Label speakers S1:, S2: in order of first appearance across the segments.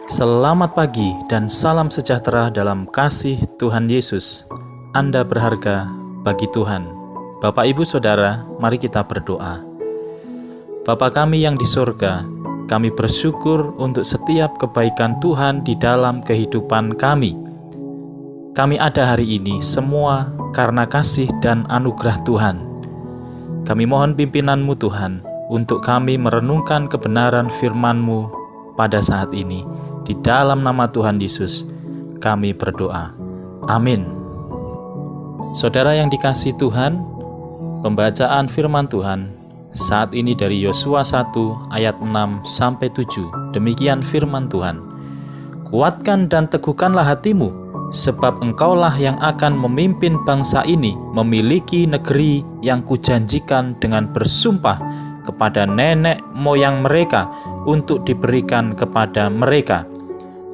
S1: Selamat pagi dan salam sejahtera dalam kasih Tuhan Yesus. Anda berharga bagi Tuhan. Bapak, Ibu, Saudara, mari kita berdoa. Bapa kami yang di surga, kami bersyukur untuk setiap kebaikan Tuhan di dalam kehidupan kami. Kami ada hari ini semua karena kasih dan anugerah Tuhan. Kami mohon pimpinan-Mu Tuhan, untuk kami merenungkan kebenaran firman-Mu pada saat ini. Di dalam nama Tuhan Yesus, kami berdoa. Amin. Saudara yang dikasihi Tuhan, pembacaan firman Tuhan saat ini dari Yosua 1 ayat 6-7. Demikian firman Tuhan. Kuatkan dan teguhkanlah hatimu, sebab engkaulah yang akan memimpin bangsa ini memiliki negeri yang kujanjikan dengan bersumpah kepada nenek moyang mereka untuk diberikan kepada mereka.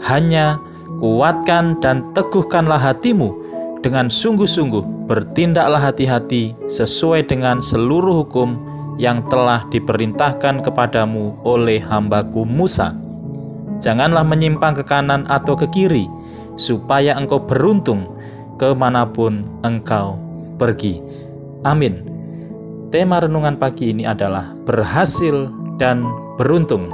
S1: Hanya kuatkan dan teguhkanlah hatimu dengan sungguh-sungguh, bertindaklah hati-hati sesuai dengan seluruh hukum yang telah diperintahkan kepadamu oleh hambaku Musa. Janganlah menyimpang ke kanan atau ke kiri, supaya engkau beruntung kemanapun engkau pergi. Amin. Tema renungan pagi ini adalah berhasil dan beruntung.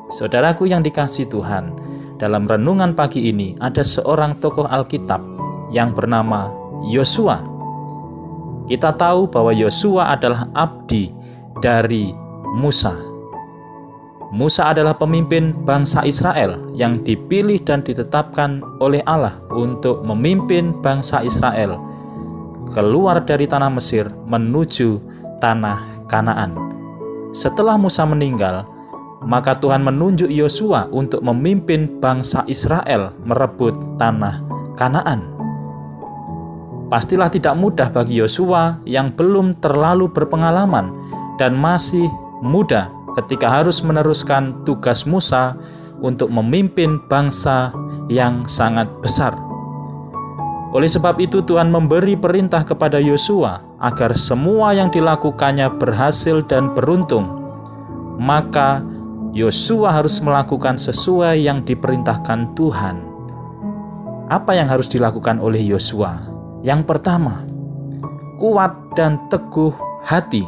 S1: Saudaraku yang dikasihi Tuhan, dalam renungan pagi ini ada seorang tokoh Alkitab yang bernama Yosua. Kita tahu bahwa Yosua adalah abdi dari Musa. Musa adalah pemimpin bangsa Israel yang dipilih dan ditetapkan oleh Allah untuk memimpin bangsa Israel keluar dari tanah Mesir menuju tanah Kanaan. Setelah Musa meninggal, maka Tuhan menunjuk Yosua untuk memimpin bangsa Israel merebut tanah Kanaan. Pastilah tidak mudah bagi Yosua yang belum terlalu berpengalaman dan masih muda ketika harus meneruskan tugas Musa untuk memimpin bangsa yang sangat besar. Oleh sebab itu Tuhan memberi perintah kepada Yosua agar semua yang dilakukannya berhasil dan beruntung. Maka Yosua harus melakukan sesuai yang diperintahkan Tuhan. Apa yang harus dilakukan oleh Yosua? Yang pertama, kuat dan teguh hati.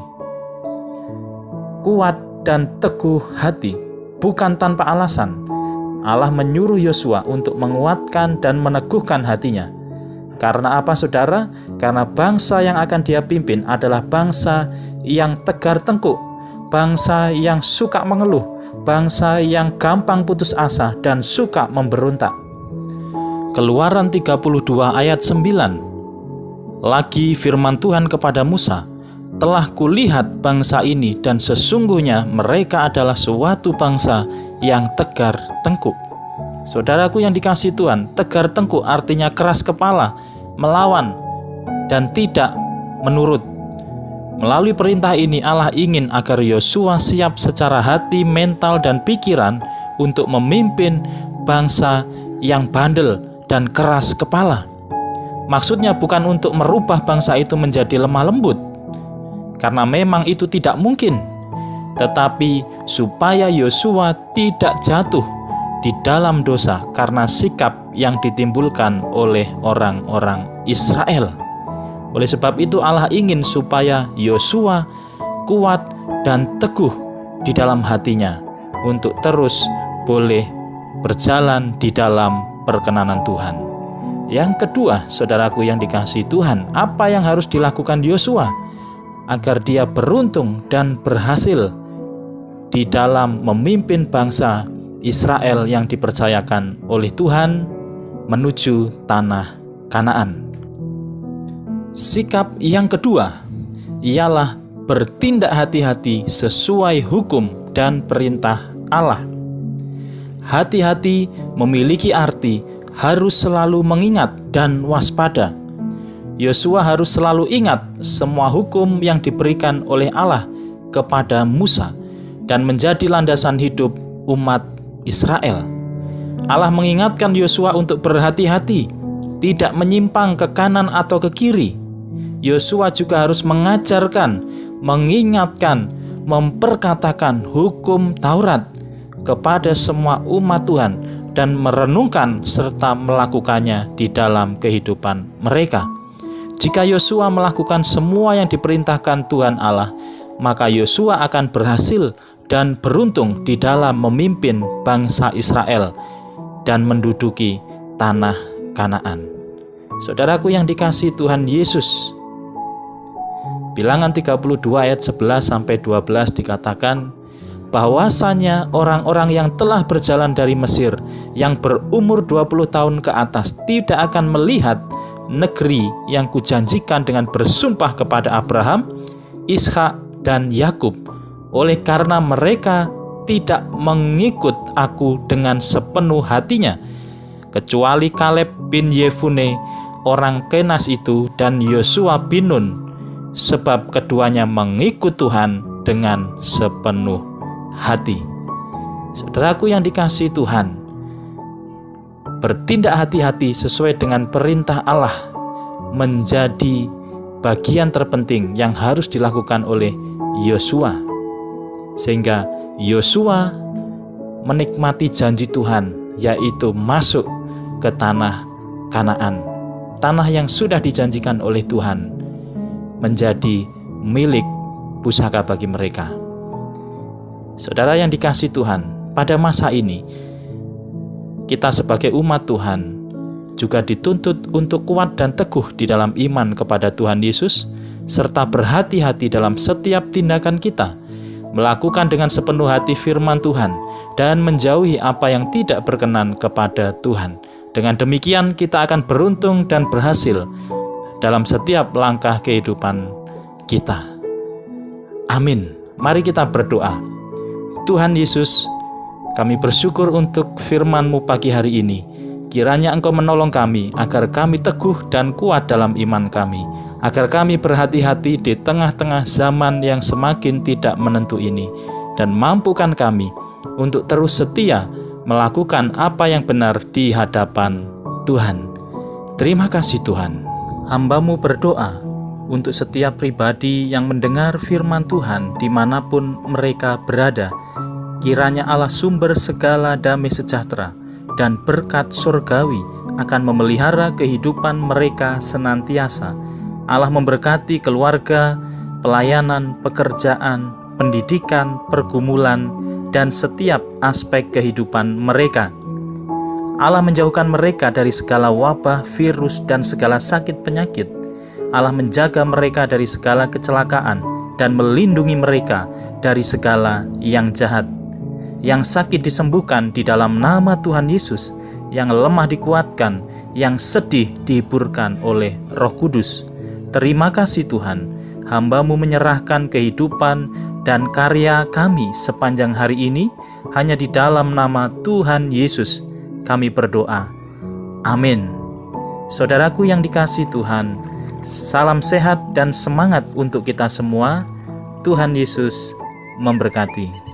S1: Kuat dan teguh hati, bukan tanpa alasan. Allah menyuruh Yosua untuk menguatkan dan meneguhkan hatinya. Karena apa, saudara? Karena bangsa yang akan dia pimpin adalah bangsa yang tegar tengkuk, bangsa yang suka mengeluh, bangsa yang gampang putus asa dan suka memberontak. Keluaran 32 ayat 9. Lagi firman Tuhan kepada Musa, telah kulihat bangsa ini dan sesungguhnya mereka adalah suatu bangsa yang tegar tengkuk. Saudaraku yang dikasihi Tuhan, tegar tengkuk artinya keras kepala, melawan, dan tidak menurut. Melalui perintah ini Allah ingin agar Yosua siap secara hati, mental, dan pikiran untuk memimpin bangsa yang bandel dan keras kepala. Maksudnya bukan untuk merubah bangsa itu menjadi lemah lembut, karena memang itu tidak mungkin, tetapi supaya Yosua tidak jatuh di dalam dosa karena sikap yang ditimbulkan oleh orang-orang Israel. Oleh sebab itu Allah ingin supaya Yosua kuat dan teguh di dalam hatinya untuk terus boleh berjalan di dalam perkenanan Tuhan. Yang kedua, saudaraku yang dikasihi Tuhan, apa yang harus dilakukan Yosua agar dia beruntung dan berhasil di dalam memimpin bangsa Israel yang dipercayakan oleh Tuhan menuju tanah Kanaan? Sikap yang kedua ialah bertindak hati-hati sesuai hukum dan perintah Allah. Hati-hati memiliki arti harus selalu mengingat dan waspada. Yosua harus selalu ingat semua hukum yang diberikan oleh Allah kepada Musa dan menjadi landasan hidup umat Israel. Allah mengingatkan Yosua untuk berhati-hati, tidak menyimpang ke kanan atau ke kiri. Yosua juga harus mengajarkan, mengingatkan, memperkatakan hukum Taurat kepada semua umat Tuhan dan merenungkan serta melakukannya di dalam kehidupan mereka. Jika Yosua melakukan semua yang diperintahkan Tuhan Allah, maka Yosua akan berhasil dan beruntung di dalam memimpin bangsa Israel dan menduduki tanah Kanaan. Saudaraku yang dikasihi Tuhan Yesus, Bilangan 32 ayat 11-12 dikatakan, bahwasanya orang-orang yang telah berjalan dari Mesir yang berumur 20 tahun ke atas tidak akan melihat negeri yang kujanjikan dengan bersumpah kepada Abraham, Ishak, dan Yakub, oleh karena mereka tidak mengikut aku dengan sepenuh hatinya, kecuali Kaleb bin Yefune orang Kenas itu dan Yosua bin Nun, sebab keduanya mengikut Tuhan dengan sepenuh hati. Saudaraku yang dikasihi Tuhan, bertindak hati-hati sesuai dengan perintah Allah menjadi bagian terpenting yang harus dilakukan oleh Yosua, sehingga Yosua menikmati janji Tuhan, yaitu masuk ke tanah Kanaan, tanah yang sudah dijanjikan oleh Tuhan menjadi milik pusaka bagi mereka. Saudara yang dikasihi Tuhan, pada masa ini kita sebagai umat Tuhan juga dituntut untuk kuat dan teguh di dalam iman kepada Tuhan Yesus, serta berhati-hati dalam setiap tindakan kita, melakukan dengan sepenuh hati firman Tuhan, dan menjauhi apa yang tidak berkenan kepada Tuhan. Dengan demikian kita akan beruntung dan berhasil dalam setiap langkah kehidupan kita. Amin. Mari kita berdoa. Tuhan Yesus, kami bersyukur untuk firman-Mu pagi hari ini. Kiranya Engkau menolong kami agar kami teguh dan kuat dalam iman kami, agar kami berhati-hati di tengah-tengah zaman yang semakin tidak menentu ini, dan mampukan kami untuk terus setia melakukan apa yang benar di hadapan Tuhan. Terima kasih Tuhan. Hamba-Mu berdoa untuk setiap pribadi yang mendengar firman Tuhan dimanapun mereka berada. Kiranya Allah sumber segala damai sejahtera dan berkat surgawi akan memelihara kehidupan mereka senantiasa. Allah memberkati keluarga, pelayanan, pekerjaan, pendidikan, pergumulan, dan setiap aspek kehidupan mereka. Allah menjauhkan mereka dari segala wabah, virus, dan segala sakit penyakit. Allah menjaga mereka dari segala kecelakaan dan melindungi mereka dari segala yang jahat. Yang sakit disembuhkan di dalam nama Tuhan Yesus, yang lemah dikuatkan, yang sedih dihiburkan oleh Roh Kudus. Terima kasih Tuhan, hamba-Mu menyerahkan kehidupan dan karya kami sepanjang hari ini hanya di dalam nama Tuhan Yesus. Kami berdoa. Amin. Saudaraku yang dikasihi Tuhan, salam sehat dan semangat untuk kita semua. Tuhan Yesus memberkati.